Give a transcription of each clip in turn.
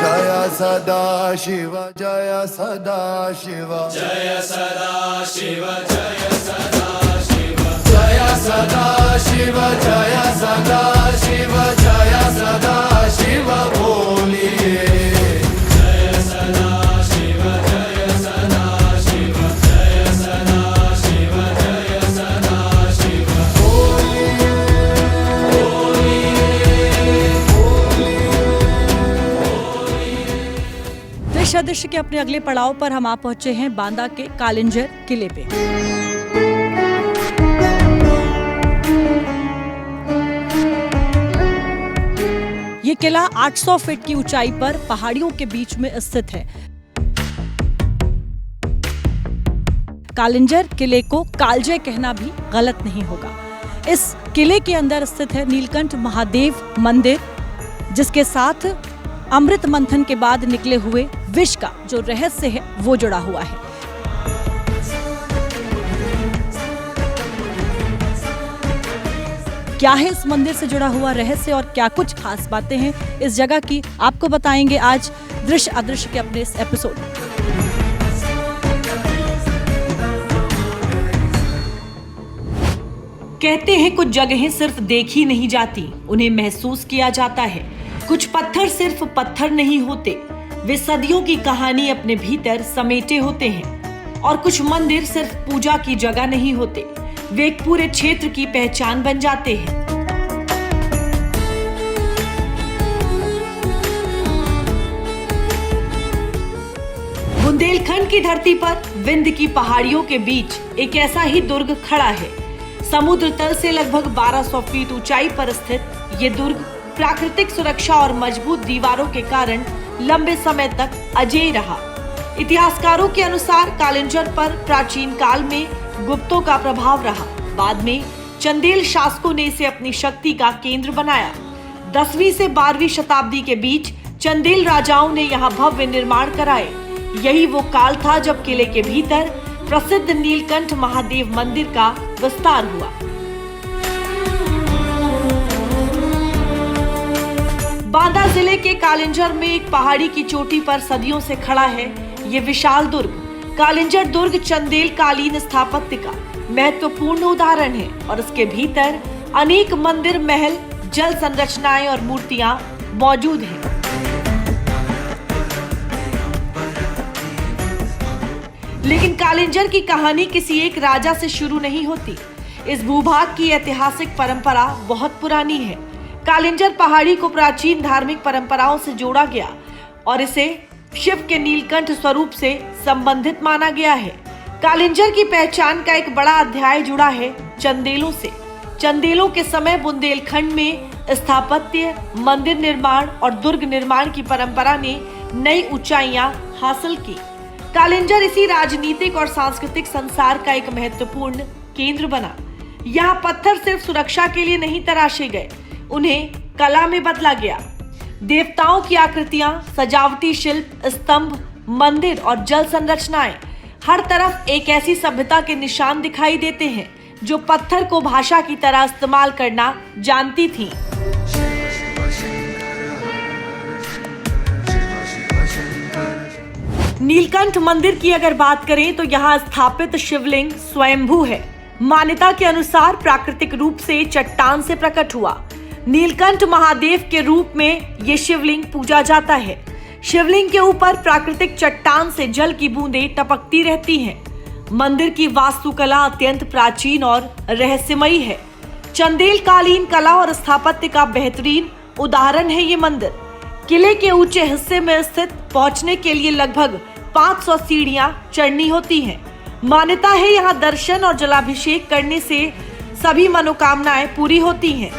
जय सदा शिव जय सदा शिव जय सदा शिव जय सदा शिव जय सदा शिव जय सदा शिव जय सदा शिव बोलिए जय सदा शिव जय सदा शिव जय सदा शिव जय सदा शिव दृश्य के अपने अगले पड़ाव पर हम आ पहुंचे हैं बांदा के कालिंजर किले पे। ये किला 800 फीट की ऊंचाई पर पहाड़ियों के बीच में स्थित है। कालिंजर किले को कालजे कहना भी गलत नहीं होगा। इस किले के अंदर स्थित है नीलकंठ महादेव मंदिर, जिसके साथ अमृत मंथन के बाद निकले हुए विष का जो रहस्य है वो जुड़ा हुआ है। क्या है इस मंदिर से जुड़ा हुआ रहस्य और क्या कुछ खास बातें हैं इस जगह की, आपको बताएंगे आज दृश्य अदृश्य के अपने इस एपिसोड। कहते हैं कुछ जगहें सिर्फ देखी नहीं जाती, उन्हें महसूस किया जाता है। कुछ पत्थर सिर्फ पत्थर नहीं होते, वे सदियों की कहानी अपने भीतर समेटे होते हैं। और कुछ मंदिर सिर्फ पूजा की जगह नहीं होते, वे एक पूरे क्षेत्र की पहचान बन जाते हैं। बुंदेलखंड की धरती पर विंध्य की पहाड़ियों के बीच एक ऐसा ही दुर्ग खड़ा है। समुद्र तल से लगभग 1200 फीट ऊंचाई पर स्थित ये दुर्ग प्राकृतिक सुरक्षा और मजबूत दीवारों के कारण लंबे समय तक अजेय रहा। इतिहासकारों के अनुसार कालिंजर पर प्राचीन काल में गुप्तों का प्रभाव रहा। बाद में चंदेल शासकों ने इसे अपनी शक्ति का केंद्र बनाया। 10वीं से 12वीं शताब्दी के बीच चंदेल राजाओं ने यहाँ भव्य निर्माण कराए। यही वो काल था जब किले के भीतर प्रसिद्ध नीलकंठ महादेव मंदिर का विस्तार हुआ। बांदा जिले के कालिंजर में एक पहाड़ी की चोटी पर सदियों से खड़ा है ये विशाल दुर्ग। कालिंजर दुर्ग चंदेल कालीन स्थापत्य का महत्वपूर्ण उदाहरण है और इसके भीतर अनेक मंदिर, महल, जल संरचनाएं और मूर्तियां मौजूद हैं। लेकिन कालिंजर की कहानी किसी एक राजा से शुरू नहीं होती। इस भूभाग की ऐतिहासिक परंपरा बहुत पुरानी है। कालिंजर पहाड़ी को प्राचीन धार्मिक परंपराओं से जोड़ा गया और इसे शिव के नीलकंठ स्वरूप से संबंधित माना गया है। कालिंजर की पहचान का एक बड़ा अध्याय जुड़ा है चंदेलों से। चंदेलों के समय बुंदेलखंड में स्थापत्य, मंदिर निर्माण और दुर्ग निर्माण की परंपरा ने नई ऊंचाइयां हासिल की। कालिंजर इसी राजनीतिक और सांस्कृतिक संसार का एक महत्वपूर्ण केंद्र बना। यहाँ पत्थर सिर्फ सुरक्षा के लिए नहीं तराशे गए, उन्हें कला में बदला गया। देवताओं की आकृतियां, सजावटी शिल्प, स्तंभ, मंदिर और जल संरचनाएं, हर तरफ एक ऐसी सभ्यता के निशान दिखाई देते हैं जो पत्थर को भाषा की तरह इस्तेमाल करना जानती थी। नीलकंठ मंदिर की अगर बात करें तो यहाँ स्थापित शिवलिंग स्वयंभू है। मान्यता के अनुसार प्राकृतिक रूप से चट्टान से प्रकट हुआ। नीलकंठ महादेव के रूप में ये शिवलिंग पूजा जाता है। शिवलिंग के ऊपर प्राकृतिक चट्टान से जल की बूंदें टपकती रहती हैं। मंदिर की वास्तुकला अत्यंत प्राचीन और रहस्यमयी है। चंदेल कालीन कला और स्थापत्य का बेहतरीन उदाहरण है ये मंदिर। किले के ऊंचे हिस्से में स्थित पहुंचने के लिए लगभग 500 सीढ़ियां चढ़नी होती हैं। मान्यता है यहाँ दर्शन और जलाभिषेक करने से सभी मनोकामनाएं पूरी होती हैं।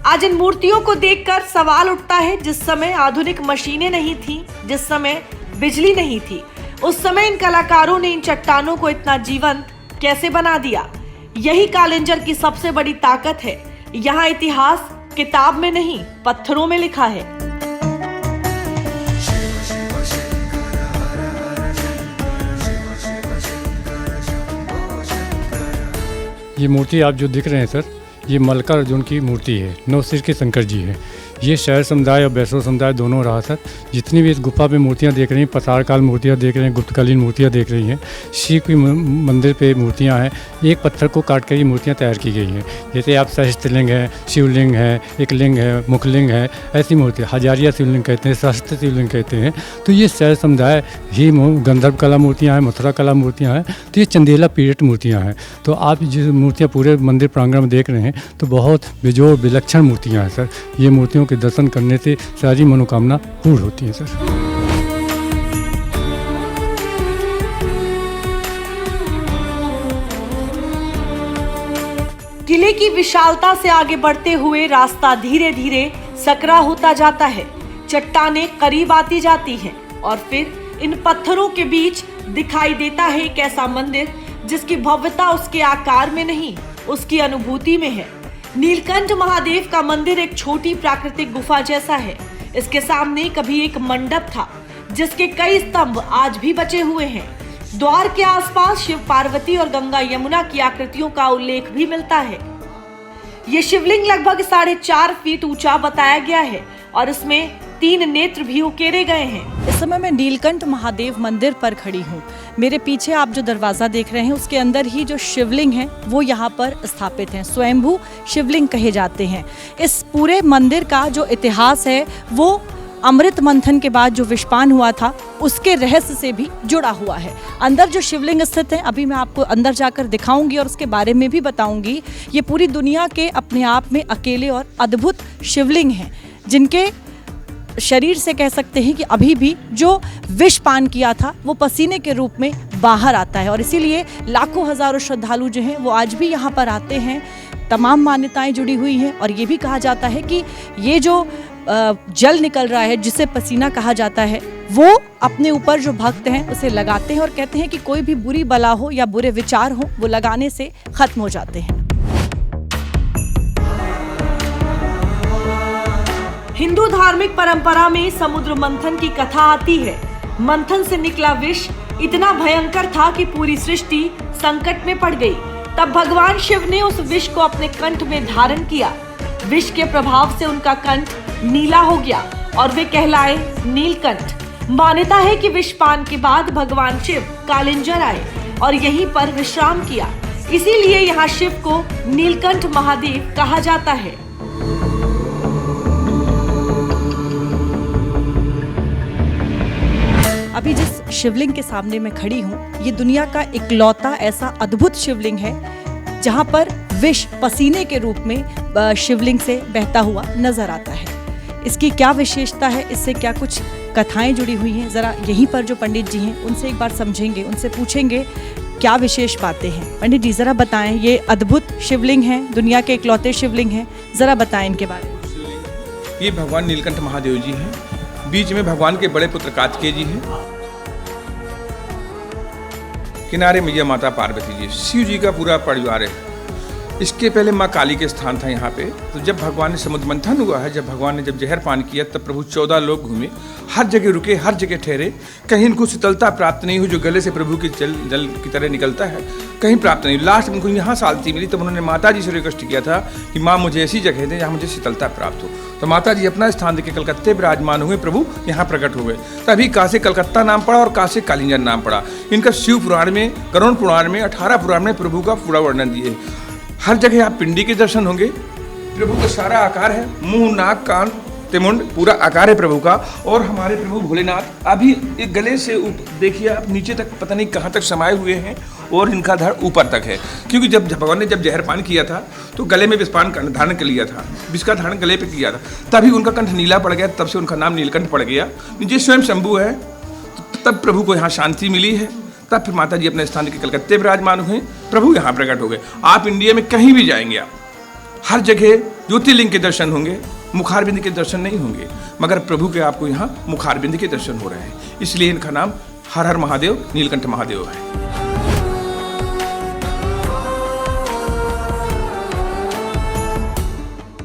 आज इन मूर्तियों को देखकर सवाल उठता है, जिस समय आधुनिक मशीनें नहीं थी, जिस समय बिजली नहीं थी, उस समय इन कलाकारों ने इन चट्टानों को इतना जीवंत कैसे बना दिया। यही कालिंजर की सबसे बड़ी ताकत है। यहाँ इतिहास किताब में नहीं, पत्थरों में लिखा है। ये मूर्ति आप जो दिख रहे हैं सर, ये मल्लिकार्जुन की मूर्ति है, नौ सिर के शंकर जी है। ये शैव समुदाय और वैष्णव समुदाय दोनों रहा सर। जितनी भी इस गुफा में मूर्तियाँ देख रही हैं, पतार काल मूर्तियाँ देख रहे हैं, गुप्तकालीन मूर्तियाँ देख रही हैं, शिव की मंदिर पे मूर्तियाँ हैं। एक पत्थर को काट कर ये मूर्तियाँ तैयार की गई हैं। जैसे आप सहस्त्रलिंग है, शिवलिंग है, एक लिंग है, मुखलिंग है, ऐसी मूर्ति हजारिया शिवलिंग कहते हैं, सहस्त्र शिवलिंग कहते हैं। तो ये शैव समुदाय ही गंधर्व कला मूर्तियाँ हैं, मथुरा कला मूर्तियाँ हैं। तो ये चंदेला पीरियड मूर्तियाँ हैं। तो आप जो मूर्तियाँ पूरे मंदिर प्रांगण में देख रहे हैं तो बहुत बेजोड़ विलक्षण मूर्तियाँ हैं सर। ये मूर्तियों के दर्शन करने से सारी मनोकामना पूर्ण होती है सर। किले की विशालता से आगे बढ़ते हुए रास्ता धीरे धीरे सकरा होता जाता है। चट्टानें करीब आती जाती हैं और फिर इन पत्थरों के बीच दिखाई देता है एक ऐसा मंदिर जिसकी भव्यता उसके आकार में नहीं, उसकी अनुभूति में है। नीलकंठ महादेव का मंदिर एक छोटी प्राकृतिक गुफा जैसा है। इसके सामने कभी एक मंडप था जिसके कई स्तंभ आज भी बचे हुए हैं। द्वार के आसपास शिव पार्वती और गंगा यमुना की आकृतियों का उल्लेख भी मिलता है। ये शिवलिंग लगभग 4.5 फीट ऊंचा बताया गया है और इसमें 3 नेत्र भी उकेरे गए हैं। इस समय मैं नीलकंठ महादेव मंदिर पर खड़ी हूँ। मेरे पीछे आप जो दरवाज़ा देख रहे हैं उसके अंदर ही जो शिवलिंग है वो यहाँ पर स्थापित हैं। स्वयंभू शिवलिंग कहे जाते हैं। इस पूरे मंदिर का जो इतिहास है वो अमृत मंथन के बाद जो विषपान हुआ था उसके रहस्य से भी जुड़ा हुआ है। अंदर जो शिवलिंग स्थित है अभी मैं आपको अंदर जाकर दिखाऊंगी और उसके बारे में भी बताऊंगी। ये पूरी दुनिया के अपने आप में अकेले और अद्भुत शिवलिंग हैं जिनके शरीर से कह सकते हैं कि अभी भी जो विष पान किया था वो पसीने के रूप में बाहर आता है और इसीलिए लाखों हजारों श्रद्धालु जो हैं वो आज भी यहाँ पर आते हैं। तमाम मान्यताएं जुड़ी हुई हैं और ये भी कहा जाता है कि ये जो जल निकल रहा है जिसे पसीना कहा जाता है वो अपने ऊपर जो भक्त हैं उसे लगाते हैं और कहते हैं कि कोई भी बुरी बला हो या बुरे विचार हो वो लगाने से खत्म हो जाते हैं। हिंदू धार्मिक परंपरा में समुद्र मंथन की कथा आती है। मंथन से निकला विष इतना भयंकर था कि पूरी सृष्टि संकट में पड़ गई। तब भगवान शिव ने उस विष को अपने कंठ में धारण किया। विष के प्रभाव से उनका कंठ नीला हो गया और वे कहलाए नीलकंठ। मान्यता है कि विषपान के बाद भगवान शिव कालिंजर आए और यहीं पर विश्राम किया। इसीलिए यहाँ शिव को नीलकंठ महादेव कहा जाता है। अभी जिस शिवलिंग के सामने मैं खड़ी हूँ ये दुनिया का इकलौता ऐसा अद्भुत शिवलिंग है जहाँ पर विष पसीने के रूप में शिवलिंग से बहता हुआ नजर आता है। इसकी क्या विशेषता है, इससे क्या कुछ कथाएं जुड़ी हुई हैं, ज़रा यहीं पर जो पंडित जी हैं उनसे एक बार समझेंगे, उनसे पूछेंगे क्या विशेष बातें हैं। पंडित जी ज़रा बताएं, ये अद्भुत शिवलिंग है, दुनिया के इकलौते शिवलिंग हैं, ज़रा बताएं इनके बारे में। ये भगवान नीलकंठ महादेव जी हैं। बीच में भगवान के बड़े पुत्र कार्तिकेय जी हैं, किनारे मैया माता पार्वती जी, शिव जी का पूरा परिवार है। इसके पहले माँ काली के स्थान था यहाँ पे। तो जब भगवान ने समुद्र मंथन हुआ है, जब भगवान ने जहर पान किया तब प्रभु 14 लोग घूमे, हर जगह रुके, हर जगह ठहरे। कहीं इनको शीतलता प्राप्त नहीं हुई जो गले से प्रभु के जल की तरह निकलता है, कहीं प्राप्त नहीं। लास्ट में उनको यहाँ शांति मिली। तब उन्होंने माता जी से रिक्वेस्ट किया था कि माँ मुझे ऐसी जगह दें जहाँ मुझे शीतलता प्राप्त हो। तो माता जी अपना स्थान देके कलकत्ते विराजमान हुए, प्रभु यहाँ प्रकट हो गए। तभी काशी कलकत्ता नाम पड़ा और काशी कालिंजर नाम पड़ा। इनका शिव पुराण में, गरुड़ पुराण में, 18 पुराण में प्रभु का पूरा वर्णन दिए। हर जगह आप पिंडी के दर्शन होंगे। प्रभु का सारा आकार है, मुंह, नाक, कान, तिमुंड पूरा आकार है प्रभु का। और हमारे प्रभु भोलेनाथ अभी एक गले से देखिए आप नीचे तक पता नहीं कहाँ तक समाये हुए हैं और इनका धड़ ऊपर तक है। क्योंकि जब भगवान ने जब जहर पान किया था तो गले में विषपान धारण कर लिया था, विष का धारण गले पे किया था, तभी उनका कंठ नीला पड़ गया। तब से उनका नाम नीलकंठ पड़ गया। ये स्वयं शंभु है। तब प्रभु को यहाँ शांति मिली है। तब फिर माता जी अपने स्थान के कलकत्ते विराजमान हुए, प्रभु यहाँ प्रकट हो गए। आप इंडिया में कहीं भी जाएंगे, आप हर जगह ज्योतिर्लिंग के दर्शन होंगे, मुखारबिंद के दर्शन नहीं होंगे, मगर प्रभु के आपको यहाँ मुखारबिंद के दर्शन हो रहे हैं। इसलिए इनका नाम हर हर महादेव, नीलकंठ महादेव है।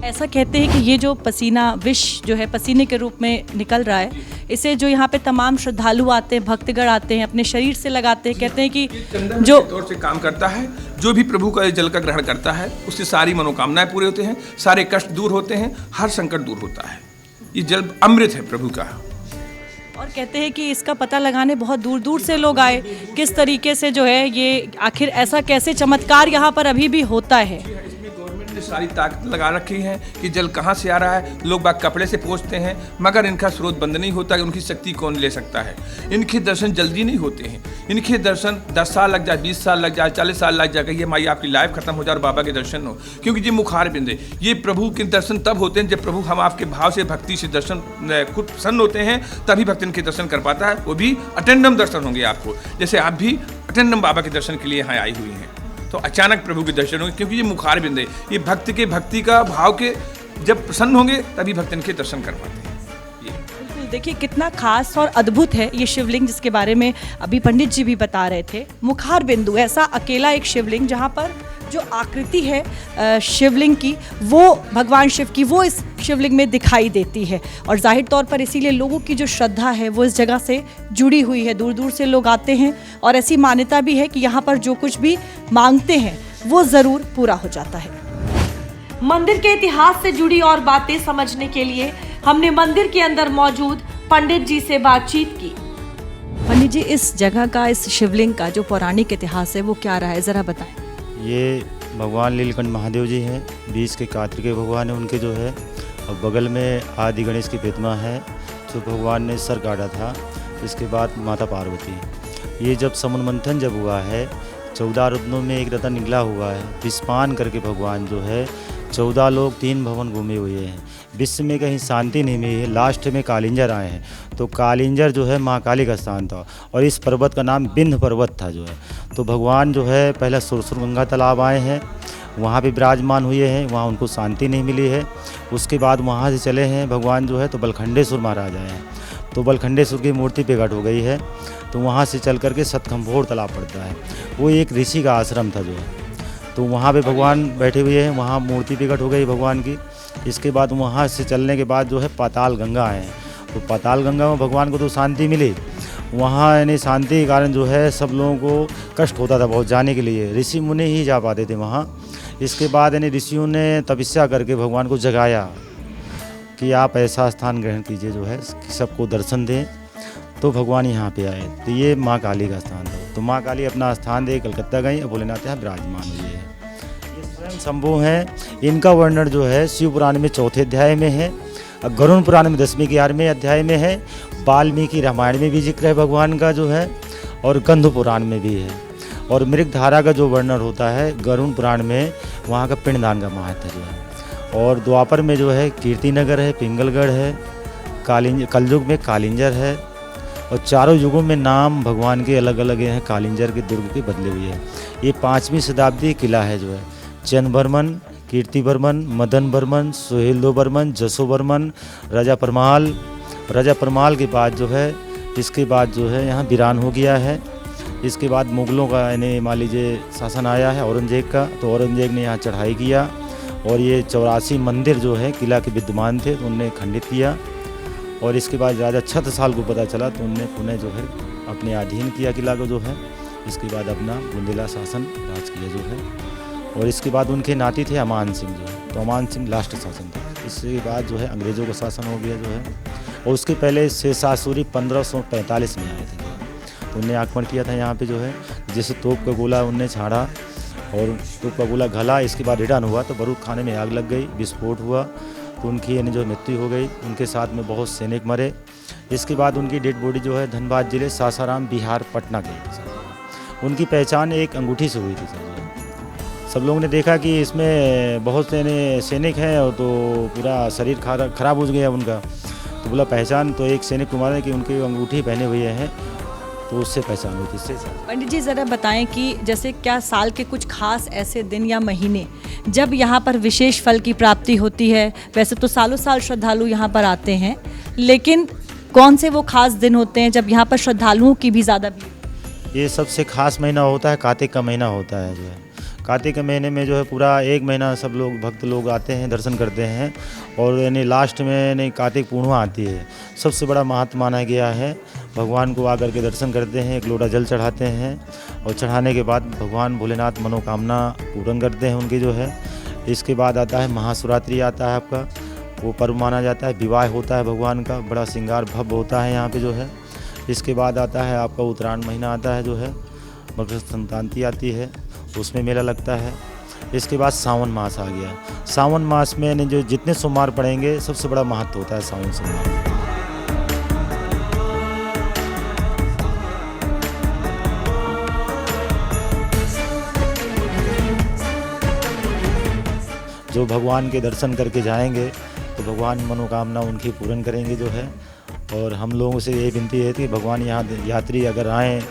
ऐसा कहते हैं कि ये जो पसीना, विष जो है पसीने के रूप में निकल रहा है, इसे जो यहाँ पे तमाम श्रद्धालु आते हैं, भक्तगण आते हैं, अपने शरीर से लगाते हैं, कहते हैं कि चंदन जो के तौर से काम करता है। जो भी प्रभु का जल का ग्रहण करता है उससे सारी मनोकामनाएं पूरे होते हैं, सारे कष्ट दूर होते हैं, हर संकट दूर होता है। ये जल अमृत है प्रभु का। और कहते हैं कि इसका पता लगाने बहुत दूर दूर से लोग आए, किस तरीके से जो है ये आखिर ऐसा कैसे चमत्कार यहाँ पर अभी भी होता है। इसमें गवर्नमेंट ने सारी ताकत लगा रखी है कि जल कहाँ से आ रहा है। लोग बाग कपड़े से पहुँचते हैं, मगर इनका स्रोत बंद नहीं होता। उनकी शक्ति कौन ले सकता है। इनके दर्शन जल्दी नहीं होते हैं। इनके दर्शन 10 साल लग जाए, 20 साल लग जाए, 40 साल लग जाएगा। ये माई आपकी लाइफ खत्म हो जाए और बाबा के दर्शन हो, क्योंकि ये मुखार बिंदे। ये प्रभु के दर्शन तब होते हैं जब प्रभु हम आपके भाव से, भक्ति से दर्शन खुद प्रसन्न होते हैं, तभी भक्त इनके दर्शन कर पाता है। वो भी अटेंडम दर्शन होंगे आपको, जैसे आप भी अटेंडम बाबा के दर्शन के लिए यहाँ आई हुई हैं। तो अचानक प्रभु के दर्शन होंगे, क्योंकि ये मुखार बिंदे, ये भक्त के भक्ति का भाव के जब प्रसन्न होंगे तभी भक्त इनके दर्शन कर पाते हैं। देखिए कितना खास और अद्भुत है ये शिवलिंग, जिसके बारे में अभी पंडित जी भी बता रहे थे। मुखार बिंदु, ऐसा अकेला एक शिवलिंग जहाँ पर जो आकृति है शिवलिंग की, वो भगवान शिव की, वो इस शिवलिंग में दिखाई देती है। और जाहिर तौर पर इसीलिए लोगों की जो श्रद्धा है वो इस जगह से जुड़ी हुई है। दूर दूर से लोग आते हैं और ऐसी मान्यता भी है कि यहाँ पर जो कुछ भी मांगते हैं वो ज़रूर पूरा हो जाता है। मंदिर के इतिहास से जुड़ी और बातें समझने के लिए हमने मंदिर के अंदर मौजूद पंडित जी से बातचीत की। पंडित जी, इस जगह का, इस शिवलिंग का जो पौराणिक इतिहास है वो क्या रहा है, ज़रा बताएं। ये भगवान लीलकंठ महादेव जी हैं, बीच के कार्तिकेय भगवान है उनके जो है, और बगल में आदि गणेश की प्रतिमा है जो भगवान ने सर काटा था। इसके बाद माता पार्वती। ये जब समुद्र मंथन जब हुआ है, 14 रत्नों में एक रत्न निकला हुआ है। विस्पान करके भगवान जो है 14 लोग 3 भवन घूमे हुए हैं। विश्व में कहीं शांति नहीं मिली है। लास्ट में कालिंजर आए हैं, तो कालिंजर जो है माँ काली का स्थान था, और इस पर्वत का नाम बिंद पर्वत था जो है। तो भगवान जो है पहले सुरसुर गंगा तालाब आए हैं, वहाँ पे विराजमान हुए हैं, वहाँ उनको शांति नहीं मिली है। उसके बाद वहाँ से चले हैं भगवान जो है तो बलखंडेश्वर महाराज आए हैं, तो बलखंडेश्वर की मूर्ति प्रकट हो गई है। तो वहाँ से चल करके सतखंभोर तालाब पड़ता है, वो एक ऋषि का आश्रम था जो है, तो वहाँ पे भगवान बैठे हुए हैं, वहाँ मूर्ति प्रकट हो गई भगवान की। इसके बाद वहाँ से चलने के बाद जो है पाताल गंगा आए हैं, तो पाताल गंगा में भगवान को तो शांति मिली। वहाँ यानी शांति के कारण जो है सब लोगों को कष्ट होता था बहुत जाने के लिए, ऋषि मुनि ही जा पाते थे वहाँ। इसके बाद यानी ऋषियों ने तपस्या करके भगवान को जगाया कि आप ऐसा स्थान ग्रहण कीजिए जो है कि सबको दर्शन दें, तो भगवान यहाँ पे आए। तो ये माँ काली का स्थान था, तो माँ काली अपना स्थान दे कलकत्ता गई और भोलेनाथ यहाँ विराजमान हुए हैं। ये स्वयं शंभु हैं, इनका वर्णन जो है शिव पुराण में 4थे अध्याय में है, गरुड़ पुराण में 10वें 11वें अध्याय में है, वाल्मीकि रामायण में भी जिक्र है भगवान का जो है, और गंध पुराण में भी है। और मृगधारा का जो वर्णन होता है गरुड़ पुराण में, वहाँ का पिंडदान का महत्व जो है। और द्वापर में जो है कीर्तिनगर है, पिंगलगढ़ है, कलयुग में कालिंजर है, और चारों युगों में नाम भगवान के अलग अलग हैं, कालिंजर के दुर्ग के बदले हुए हैं। ये 5वीं शताब्दी किला है जो है। चंद बर्मन, कीर्ति बर्मन, मदन बर्मन, सुहेलदो बर्मन, जसो बर्मन, राजा परमाल के बाद जो है, इसके बाद जो है यहाँ वीरान हो गया है। इसके बाद मुगलों का यानी मान लीजिए शासन आया है औरंगजेब का, तो औरंगजेब ने यहाँ चढ़ाई किया, और ये 84 मंदिर जो है किला के विद्यमान थे तो उनने खंडित किया। और इसके बाद राजा छत्रसाल को पता चला तो उनने पुनः जो है अपने अधीन किया किला को जो है। इसके बाद अपना बुंदेला शासन राज किया जो है। और इसके बाद उनके नाती थे अमान सिंह जो है, तो अमान सिंह लास्ट शासन था। इसके बाद जो है अंग्रेज़ों का शासन हो गया जो है। और उसके पहले शेषा सूरी 1545 में आए थे, तो उनने आक्रमण किया था यहाँ पे जो है, जैसे तोप का गोला उनने छाड़ा और तोप का गोला घला। इसके बाद रिटर्न हुआ तो बारूद खाने में आग लग गई, विस्फोट हुआ, तो उनकी यानी जो मृत्यु हो गई। उनके साथ में बहुत सैनिक मरे। इसके बाद उनकी डेड बॉडी जो है धनबाद जिले सासाराम बिहार पटना के। उनकी पहचान एक अंगूठी से हुई थी सर। सब लोगों ने देखा कि इसमें बहुत से सैनिक हैं और तो पूरा शरीर खराब हो गया उनका, तो बोला पहचान तो एक सैनिक को मारा कि उनकी अंगूठी पहने हुए हैं, तो उससे पहचान हुई थी। पंडित जी ज़रा बताएं कि जैसे क्या साल के कुछ खास ऐसे दिन या महीने जब यहाँ पर विशेष फल की प्राप्ति होती है? वैसे तो सालों साल श्रद्धालु यहाँ पर आते हैं, लेकिन कौन से वो खास दिन होते हैं जब यहाँ पर श्रद्धालुओं की भी ज़्यादा भीड़? ये सबसे खास महीना होता है कार्तिक का महीना होता है जो है, कार्तिक के महीने में जो है पूरा 1 महीना सब लोग भक्त लोग आते हैं, दर्शन करते हैं। और यानी लास्ट में यानी कार्तिक पूर्णिमा आती है, सबसे बड़ा महत्व माना गया है। भगवान को आकर के दर्शन करते हैं, 1 लोटा जल चढ़ाते हैं और चढ़ाने के बाद भगवान भोलेनाथ मनोकामना पूर्ण करते हैं उनकी जो है। इसके बाद आता है महाशिवरात्रि आता है आपका, वो पर्व माना जाता है। विवाह होता है भगवान का, बड़ा श्रृंगार भव्य होता है यहाँ पे जो है। इसके बाद आता है आपका उत्तरायण महीना आता है जो है, मकर संक्रांति आती है, उसमें मेला लगता है। इसके बाद सावन मास आ गया। सावन मास में जो जितने सोमवार पड़ेंगे सबसे बड़ा महत्व होता है सावन सोमवार। जो भगवान के दर्शन करके जाएंगे तो भगवान मनोकामना उनकी पूर्ण करेंगे जो है। और हम लोगों से ये विनती है कि भगवान यहाँ यात्री अगर आएँ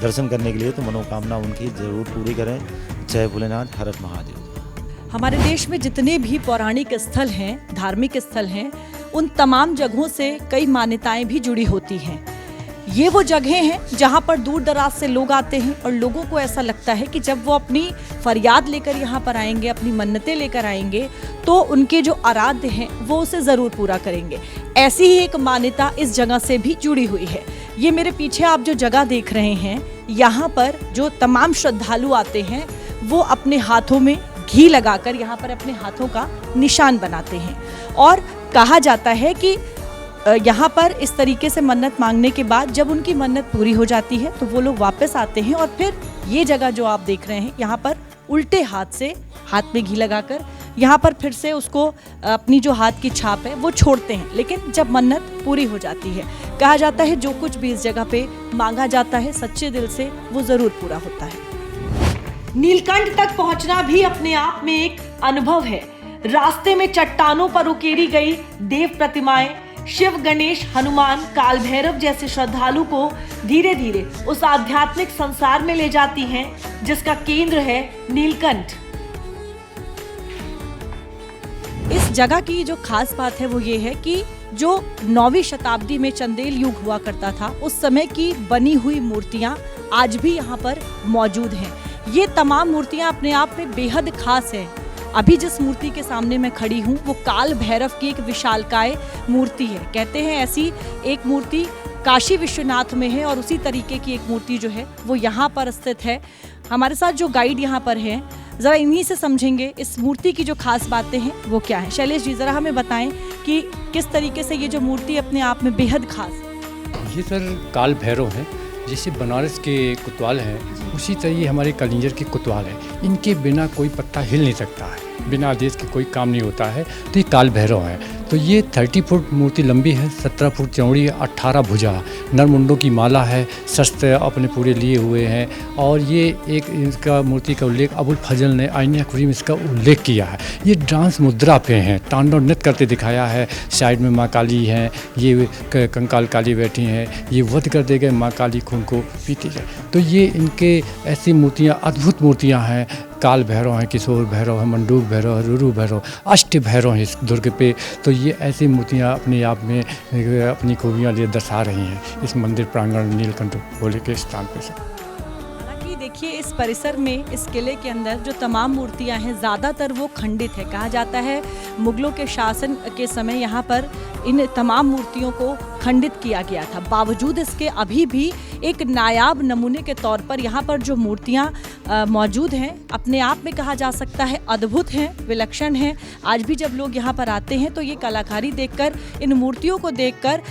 दर्शन करने के लिए तो मनोकामना उनकी ज़रूर पूरी करें। जय भोलेनाथ, हर हर महादेव। हमारे देश में जितने भी पौराणिक स्थल हैं, धार्मिक स्थल हैं, उन तमाम जगहों से कई मान्यताएं भी जुड़ी होती हैं। ये वो जगहें हैं जहाँ पर दूर दराज से लोग आते हैं और लोगों को ऐसा लगता है कि जब वो अपनी फरियाद लेकर यहाँ पर आएंगे, अपनी मन्नतें लेकर आएंगे, तो उनके जो आराध्य हैं वो उसे ज़रूर पूरा करेंगे। ऐसी ही एक मान्यता इस जगह से भी जुड़ी हुई है। ये मेरे पीछे आप जो जगह देख रहे हैं, यहाँ पर जो तमाम श्रद्धालु आते हैं वो अपने हाथों में घी लगाकर यहाँ पर अपने हाथों का निशान बनाते हैं। और कहा जाता है कि यहाँ पर इस तरीके से मन्नत मांगने के बाद जब उनकी मन्नत पूरी हो जाती है तो वो लोग वापस आते हैं और फिर ये जगह जो आप देख रहे हैं यहाँ पर उल्टे हाथ से हाथ में घी लगाकर यहाँ पर फिर से उसको अपनी जो हाथ की छाप है वो छोड़ते हैं। लेकिन जब मन्नत पूरी हो जाती है, कहा जाता है जो कुछ भी इस जगह पे मांगा जाता है सच्चे दिल से वो ज़रूर पूरा होता है। नीलकंठ तक पहुंचना भी अपने आप में एक अनुभव है। रास्ते में चट्टानों पर उकेरी गई देव प्रतिमाएं शिव, गणेश, हनुमान, काल भैरव जैसे श्रद्धालु को धीरे धीरे उस आध्यात्मिक संसार में ले जाती हैं जिसका केंद्र है नीलकंठ। इस जगह की जो खास बात है वो ये है कि जो 9वीं शताब्दी में चंदेल युग हुआ करता था, उस समय की बनी हुई मूर्तियां आज भी यहाँ पर मौजूद हैं। ये तमाम मूर्तियां अपने आप में बेहद खास हैं। अभी जिस मूर्ति के सामने मैं खड़ी हूँ वो काल भैरव की एक विशालकाय मूर्ति है। कहते हैं ऐसी एक मूर्ति काशी विश्वनाथ में है और उसी तरीके की एक मूर्ति जो है वो यहाँ पर स्थित है। हमारे साथ जो गाइड यहाँ पर हैं, ज़रा इन्हीं से समझेंगे इस मूर्ति की जो खास बातें हैं वो क्या है। शैलेश जी, ज़रा हमें बताएं कि किस तरीके से ये जो मूर्ति अपने आप में बेहद खास है। ये सर काल भैरव है, जैसे बनारस के कोतवाल हैं उसी तरह ये हमारे कलिंजर के कोतवाल है। इनके बिना कोई पत्ता हिल नहीं सकता है, बिना आदेश के कोई काम नहीं होता है। तो ये काल भैरव है। तो ये 30 फुट मूर्ति लंबी है, 17 फुट चौड़ी है, 18 भुजा, नरमुंडों की माला है, शस्त्र अपने पूरे लिए हुए हैं। और ये एक इसका मूर्ति का उल्लेख अबुल फजल ने आईने अखबारी में इसका उल्लेख किया है। ये डांस मुद्रा पे हैं, तांडव नृत्य करते दिखाया है। साइड में माँ काली हैं, ये कंकाल काली बैठी हैं, ये वध कर दे गए माँ काली खून को पीती है। तो ये इनके ऐसी मूर्तियाँ, अद्भुत मूर्तियाँ हैं। काल भैरव हैं, किशोर भैरव है, मंडूक भैरव है, रुरु भैरव, अष्ट भैरव हैं इस दुर्ग पे। तो ये ऐसी मूर्तियाँ अपने आप में अपनी खूबियाँ लिए दर्शा रही हैं इस मंदिर प्रांगण नीलकंठ भोले के स्थान पे से। देखिए इस परिसर में, इस किले के अंदर जो तमाम मूर्तियां हैं ज़्यादातर वो खंडित है। कहा जाता है मुगलों के शासन के समय यहाँ पर इन तमाम मूर्तियों को खंडित किया गया था। बावजूद इसके अभी भी एक नायाब नमूने के तौर पर यहाँ पर जो मूर्तियाँ मौजूद हैं अपने आप में कहा जा सकता है अद्भुत हैं, विलक्षण हैं। आज भी जब लोग यहाँ पर आते हैं तो ये कलाकारी देखकर, इन मूर्तियों को देखकर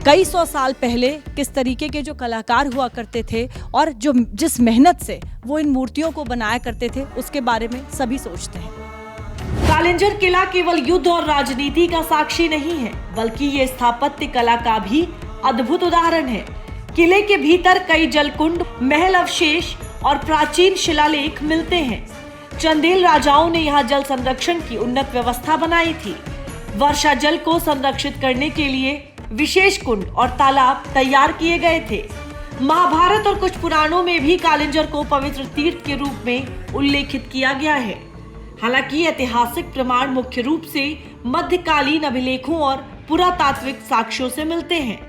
कई 100 साल पहले किस तरीके के जो कलाकार हुआ करते थे और जो जिस मेहनत से वो इन मूर्तियों को बनाया करते थे उसके बारे में सभी सोचते हैं। कालिंजर किला केवल युद्ध और राजनीति का साक्षी नहीं है, बल्कि ये स्थापत्य कला का भी अद्भुत उदाहरण है। किले के भीतर कई जलकुंड, महल अवशेष और प्राचीन शिलालेख मिलते हैं। चंदेल राजाओं ने यहाँ जल संरक्षण की उन्नत व्यवस्था बनाई थी। वर्षा जल को संरक्षित करने के लिए विशेष कुंड और तालाब तैयार किए गए थे। महाभारत और कुछ पुराणों में भी कालिंजर को पवित्र तीर्थ के रूप में उल्लेखित किया गया है। हालांकि ऐतिहासिक प्रमाण मुख्य रूप से मध्यकालीन अभिलेखों और पुरातात्विक साक्ष्यों से मिलते हैं।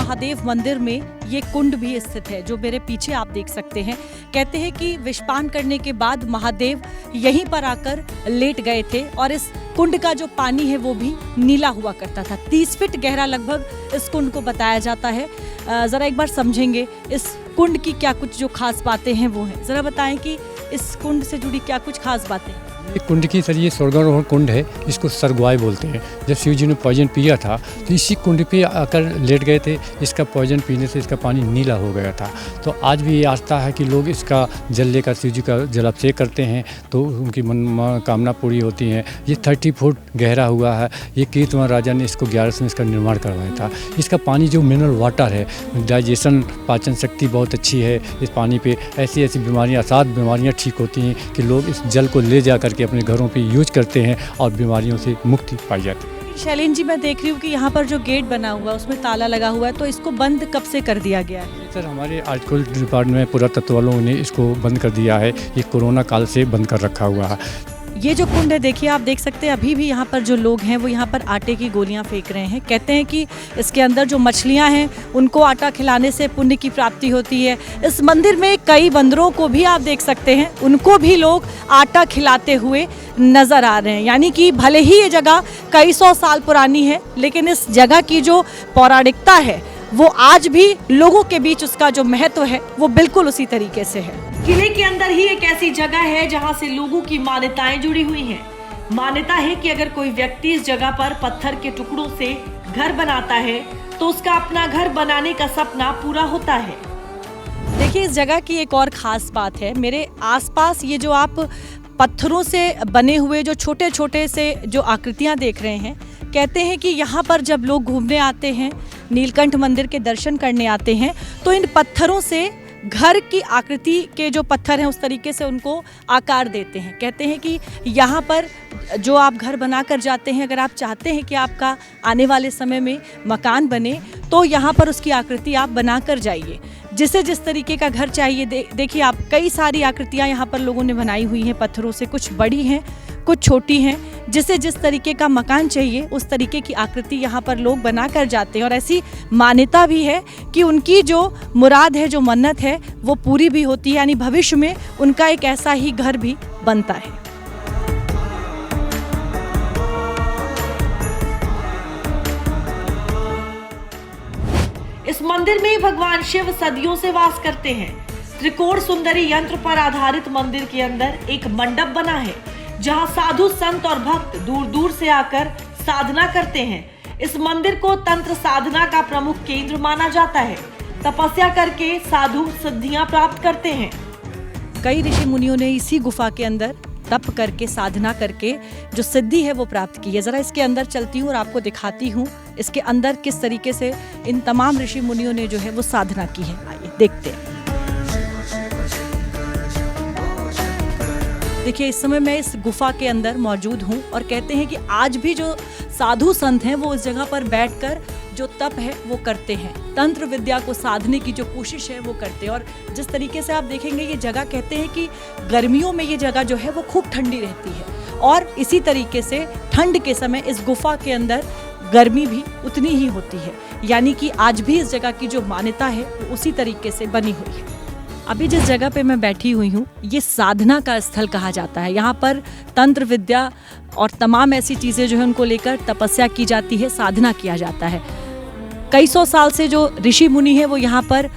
महादेव मंदिर में ये कुंड भी स्थित है, जो मेरे पीछे आप देख सकते हैं। कहते हैं कि विषपान करने के बाद महादेव यहीं पर आकर लेट गए थे और इस कुंड का जो पानी है वो भी नीला हुआ करता था। 30 फीट गहरा लगभग इस कुंड को बताया जाता है। ज़रा एक बार समझेंगे इस कुंड की क्या कुछ जो खास बातें हैं वो हैं। ज़रा बताएं कि इस कुंड से जुड़ी क्या कुछ खास बातें हैं। ये कुंड की सर ये स्वर्गारोहण कुंड है, इसको सरगुआई बोलते हैं। जब शिव जी ने पॉइजन पिया था तो इसी कुंड पे आकर लेट गए थे। इसका पॉइजन पीने से इसका पानी नीला हो गया था। तो आज भी ये आस्था है कि लोग इसका जल लेकर शिव जी का जलाभिषेक करते हैं तो उनकी मनोकामना पूरी होती है। ये 30 फुट गहरा हुआ है। ये कीर्तवन राजा ने इसको 1100 में इसका निर्माण करवाया था। इसका पानी जो मिनरल वाटर है, डाइजेशन पाचन शक्ति बहुत अच्छी है इस पानी पे। ऐसी ऐसी बीमारियाँ, 7 बीमारियाँ ठीक होती हैं कि लोग इस जल को ले जा करके अपने घरों पे यूज करते हैं और बीमारियों से मुक्ति पाई जाती है। शैलेन जी, मैं देख रही हूँ कि यहाँ पर जो गेट बना हुआ है उसमें ताला लगा हुआ है, तो इसको बंद कब से कर दिया गया है? सर हमारे आर्टिकल डिपार्टमेंट में पुरातत्व वालों ने इसको बंद कर दिया है। ये कोरोना काल से बंद कर रखा हुआ है। ये जो कुंड है देखिए, आप देख सकते हैं अभी भी यहाँ पर जो लोग हैं वो यहाँ पर आटे की गोलियाँ फेंक रहे हैं। कहते हैं कि इसके अंदर जो मछलियाँ हैं उनको आटा खिलाने से पुण्य की प्राप्ति होती है। इस मंदिर में कई बंदरों को भी आप देख सकते हैं, उनको भी लोग आटा खिलाते हुए नजर आ रहे हैं। यानी कि भले ही ये जगह कई 100 साल पुरानी है, लेकिन इस जगह की जो पौराणिकता है वो आज भी लोगों के बीच उसका जो महत्व है वो बिल्कुल उसी तरीके से है। किले के अंदर ही एक ऐसी जगह है जहां से लोगों की मान्यताएं जुड़ी हुई हैं। मान्यता है कि अगर कोई व्यक्ति इस जगह पर पत्थर के टुकड़ों से घर बनाता है तो उसका अपना घर बनाने का सपना पूरा होता है। देखिए, इस जगह की एक और खास बात है। मेरे आसपास ये जो आप पत्थरों से बने हुए जो छोटे छोटे से जो आकृतियां देख रहे हैं, कहते हैं कि यहाँ पर जब लोग घूमने आते हैं, नीलकंठ मंदिर के दर्शन करने आते हैं, तो इन पत्थरों से घर की आकृति के जो पत्थर हैं उस तरीके से उनको आकार देते हैं। कहते हैं कि यहाँ पर जो आप घर बनाकर जाते हैं, अगर आप चाहते हैं कि आपका आने वाले समय में मकान बने तो यहाँ पर उसकी आकृति आप बना कर जाइए। जिसे जिस तरीके का घर चाहिए, देखिए आप, कई सारी आकृतियाँ यहाँ पर लोगों ने बनाई हुई हैं पत्थरों से। कुछ बड़ी हैं, कुछ छोटी हैं। जिसे जिस तरीके का मकान चाहिए उस तरीके की आकृति यहाँ पर लोग बना कर जाते हैं। और ऐसी मान्यता भी है कि उनकी जो मुराद है, जो मन्नत है, वो पूरी भी होती है। यानी भविष्य में उनका एक ऐसा ही घर भी बनता है। इस मंदिर में भगवान शिव सदियों से वास करते हैं। त्रिकोण सुंदरी यंत्र पर आधारित मंदिर के अंदर एक मंडप बना है जहां साधु संत और भक्त दूर दूर से आकर साधना करते हैं। इस मंदिर को तंत्र साधना का प्रमुख केंद्र माना जाता है। तपस्या करके साधु सिद्धियां प्राप्त करते हैं। कई ऋषि मुनियों ने इसी गुफा के अंदर तप करके, साधना करके जो सिद्धि है वो प्राप्त की है। ज़रा इसके अंदर चलती हूँ और आपको दिखाती हूँ इसके अंदर किस तरीके से इन तमाम ऋषि मुनियों ने जो है वो साधना की है। आइए देखते हैं। देखिए, इस समय मैं इस गुफा के अंदर मौजूद हूँ और कहते हैं कि आज भी जो साधु संत हैं वो इस जगह पर बैठकर जो तप है वो करते हैं, तंत्र विद्या को साधने की जो कोशिश है वो करते हैं। और जिस तरीके से आप देखेंगे ये जगह, कहते हैं कि गर्मियों में ये जगह जो है वो खूब ठंडी रहती है और इसी तरीके से ठंड के समय इस गुफा के अंदर गर्मी भी उतनी ही होती है। यानी कि आज भी इस जगह की जो मान्यता है वो उसी तरीके से बनी हुई है। अभी जिस जगह पे मैं बैठी हुई हूँ ये साधना का स्थल कहा जाता है। यहाँ पर तंत्र विद्या और तमाम ऐसी चीज़ें जो है उनको लेकर तपस्या की जाती है, साधना किया जाता है। कई 100 साल से जो ऋषि मुनि हैं वो यहाँ पर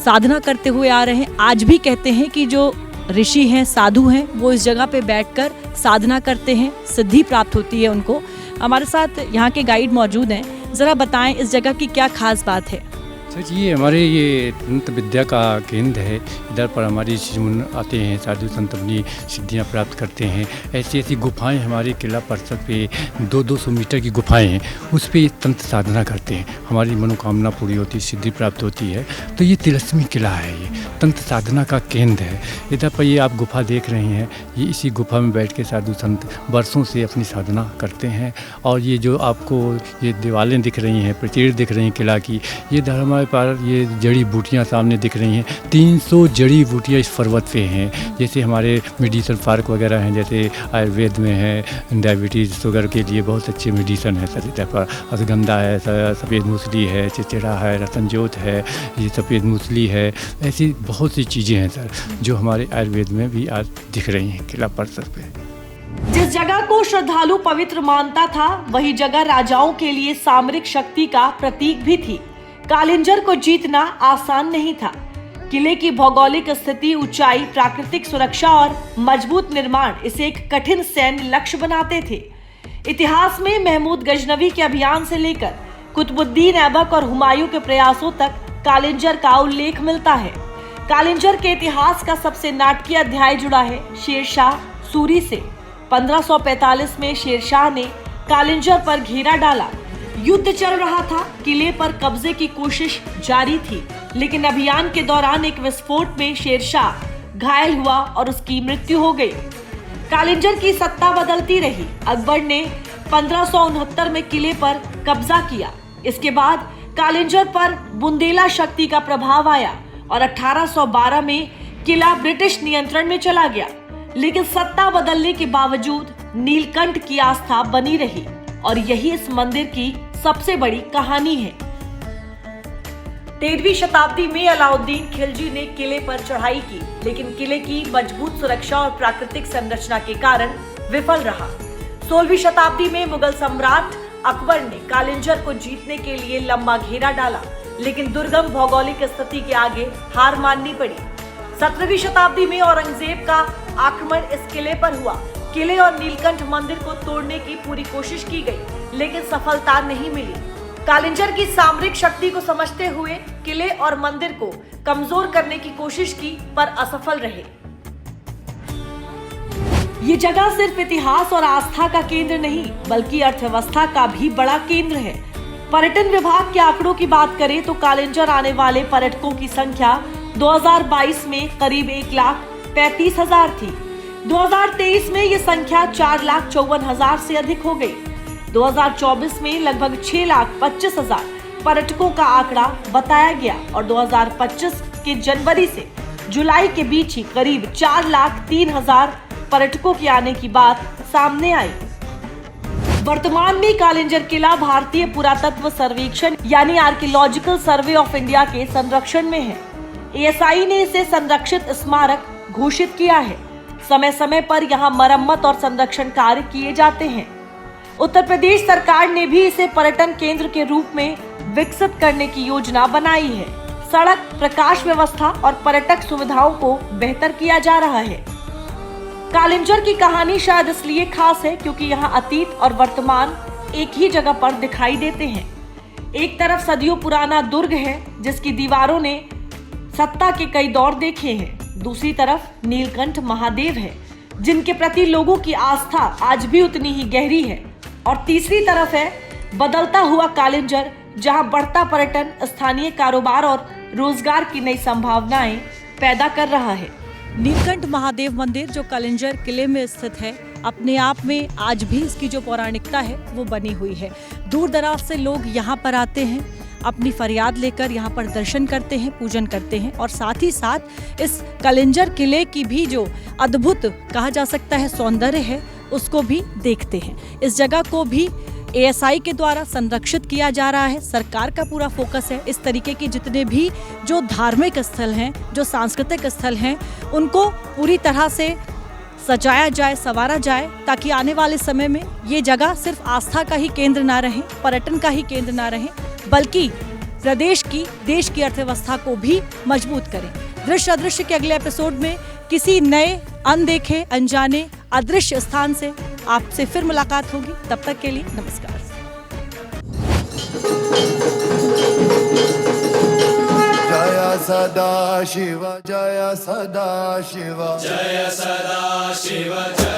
साधना करते हुए आ रहे हैं। आज भी कहते हैं कि जो ऋषि हैं, साधु हैं, वो इस जगह पे बैठकर साधना करते हैं, सिद्धि प्राप्त होती है उनको। हमारे साथ यहाँ के गाइड मौजूद हैं। ज़रा बताएं इस जगह की क्या खास बात है। सर जी, हमारे ये तंत्र विद्या का केंद्र है। इधर पर हमारे ऋषि मुनि आते हैं, साधु संत अपनी सिद्धियाँ प्राप्त करते हैं। ऐसी ऐसी गुफाएं हमारे किला परिसर पे 200-200 मीटर की गुफाएं हैं, उस पर तंत्र साधना करते हैं। हमारी मनोकामना पूरी होती है, सिद्धि प्राप्त होती है। तो ये तिलस्मी किला है, ये तंत्र साधना का केंद्र है। इधर पर ये आप गुफा देख रहे हैं, ये इसी गुफा में बैठ के साधु संत वर्षों से अपनी साधना करते हैं। और ये जो आपको ये दीवारें दिख रही हैं, प्रतीक दिख रही हैं किला की, ये हमारे हमारे पास ये जड़ी बूटियाँ सामने दिख रही हैं, 300 जड़ी बूटियाँ इस पर्वत पे हैं। जैसे हमारे मेडिसिन पार्क वगैरह हैं, जैसे आयुर्वेद में है, डायबिटीज़ शुगर के लिए बहुत अच्छे मेडिसिन है सर। इधर पर अश्वगंधा है, सफ़ेद मूसली है, चिचिड़ा है, रतनजोत है, ये सफ़ेद मूसली है, ऐसी बहुत सी चीज़ें हैं सर जो हमारे आयुर्वेद में भी आज दिख रही हैं किला परिसर पे। जिस जगह को श्रद्धालु पवित्र मानता था, वही जगह राजाओं के लिए सामरिक शक्ति का प्रतीक भी थी। कालिंजर को जीतना आसान नहीं था। किले की भौगोलिक स्थिति, ऊंचाई, प्राकृतिक सुरक्षा और मजबूत निर्माण इसे एक कठिन सैन्य लक्ष्य बनाते थे। इतिहास में महमूद गजनवी के अभियान से लेकर कुतुबुद्दीन ऐबक और हुमायूं के प्रयासों तक कालिंजर का उल्लेख मिलता है। कालिंजर के इतिहास का सबसे नाटकीय अध्याय जुड़ा है शेरशाह सूरी से। 1545 में शेरशाह ने कालिंजर पर घेरा डाला। युद्ध चल रहा था, किले पर कब्जे की कोशिश जारी थी, लेकिन अभियान के दौरान एक विस्फोट में शेरशाह घायल हुआ और उसकी मृत्यु हो गई। कालिंजर की सत्ता बदलती रही। अकबर ने 1569 में किले पर कब्जा किया। इसके बाद कालिंजर पर बुंदेला शक्ति का प्रभाव आया और 1812 में किला ब्रिटिश नियंत्रण में चला गया। लेकिन सत्ता बदलने के बावजूद नीलकंठ की आस्था बनी रही और यही इस मंदिर की सबसे बड़ी कहानी है। 13वीं शताब्दी में अलाउद्दीन खिलजी ने किले पर चढ़ाई की, लेकिन किले की मजबूत सुरक्षा और प्राकृतिक संरचना के कारण विफल रहा। 16वीं शताब्दी में मुगल सम्राट अकबर ने कालिंजर को जीतने के लिए लंबा घेरा डाला, लेकिन दुर्गम भौगोलिक स्थिति के आगे हार माननी पड़ी। 17वीं शताब्दी में औरंगजेब का आक्रमण इस किले पर हुआ। किले और नीलकंठ मंदिर को तोड़ने की पूरी कोशिश की गई, लेकिन सफलता नहीं मिली। कालिंजर की सामरिक शक्ति को समझते हुए किले और मंदिर को कमजोर करने की कोशिश की, पर असफल रहे। ये जगह सिर्फ इतिहास और आस्था का केंद्र नहीं, बल्कि अर्थव्यवस्था का भी बड़ा केंद्र है। पर्यटन विभाग के आंकड़ों की बात करें तो कालिंजर आने वाले पर्यटकों की संख्या 2022 में करीब 1,35,000 थी। 2023 में ये संख्या 4,54,000 से अधिक हो गई। 2024 में लगभग 6,25,000 पर्यटकों का आंकड़ा बताया गया और 2025 के जनवरी से जुलाई के बीच ही करीब 4,03,000 पर्यटकों के आने की बात सामने आई। वर्तमान में कालिंजर किला भारतीय पुरातत्व सर्वेक्षण यानी आर्कियोलॉजिकल सर्वे ऑफ इंडिया के संरक्षण में है। ASI ने इसे संरक्षित स्मारक घोषित किया है। समय समय पर यहाँ मरम्मत और संरक्षण कार्य किए जाते हैं। उत्तर प्रदेश सरकार ने भी इसे पर्यटन केंद्र के रूप में विकसित करने की योजना बनाई है। सड़क, प्रकाश व्यवस्था और पर्यटक सुविधाओं को बेहतर किया जा रहा है। कालिंजर की कहानी शायद इसलिए खास है क्योंकि यहाँ अतीत और वर्तमान एक ही जगह पर दिखाई देते हैं। एक तरफ सदियों पुराना दुर्ग है जिसकी दीवारों ने सत्ता के कई दौर देखे हैं, दूसरी तरफ नीलकंठ महादेव है जिनके प्रति लोगों की आस्था आज भी उतनी ही गहरी है, और तीसरी तरफ है बदलता हुआ कालिंजर जहां बढ़ता पर्यटन स्थानीय कारोबार और रोजगार की नई संभावनाएं पैदा कर रहा है। नीलकंठ महादेव मंदिर जो कालिंजर किले में स्थित है, अपने आप में आज भी इसकी जो पौराणिकता है वो बनी हुई है। दूर दराज से लोग यहाँ पर आते हैं, अपनी फरियाद लेकर यहाँ पर दर्शन करते हैं, पूजन करते हैं और साथ ही साथ इस कालिंजर किले की भी जो अद्भुत कहा जा सकता है सौंदर्य है उसको भी देखते हैं। इस जगह को भी ASI के द्वारा संरक्षित किया जा रहा है। सरकार का पूरा फोकस है इस तरीके की जितने भी जो धार्मिक स्थल हैं, जो सांस्कृतिक स्थल हैं, उनको पूरी तरह से सजाया जाए, संवारा जाए, ताकि आने वाले समय में ये जगह सिर्फ आस्था का ही केंद्र ना रहे, पर्यटन का ही केंद्र ना रहे, बल्कि प्रदेश की, देश की अर्थव्यवस्था को भी मजबूत करें। दृश्य अदृश्य के अगले एपिसोड में किसी नए, अनदेखे, अनजाने, अदृश्य स्थान से आपसे फिर मुलाकात होगी। तब तक के लिए नमस्कार। जय सदा शिव, जय सदा शिव, जय सदा शिव, जय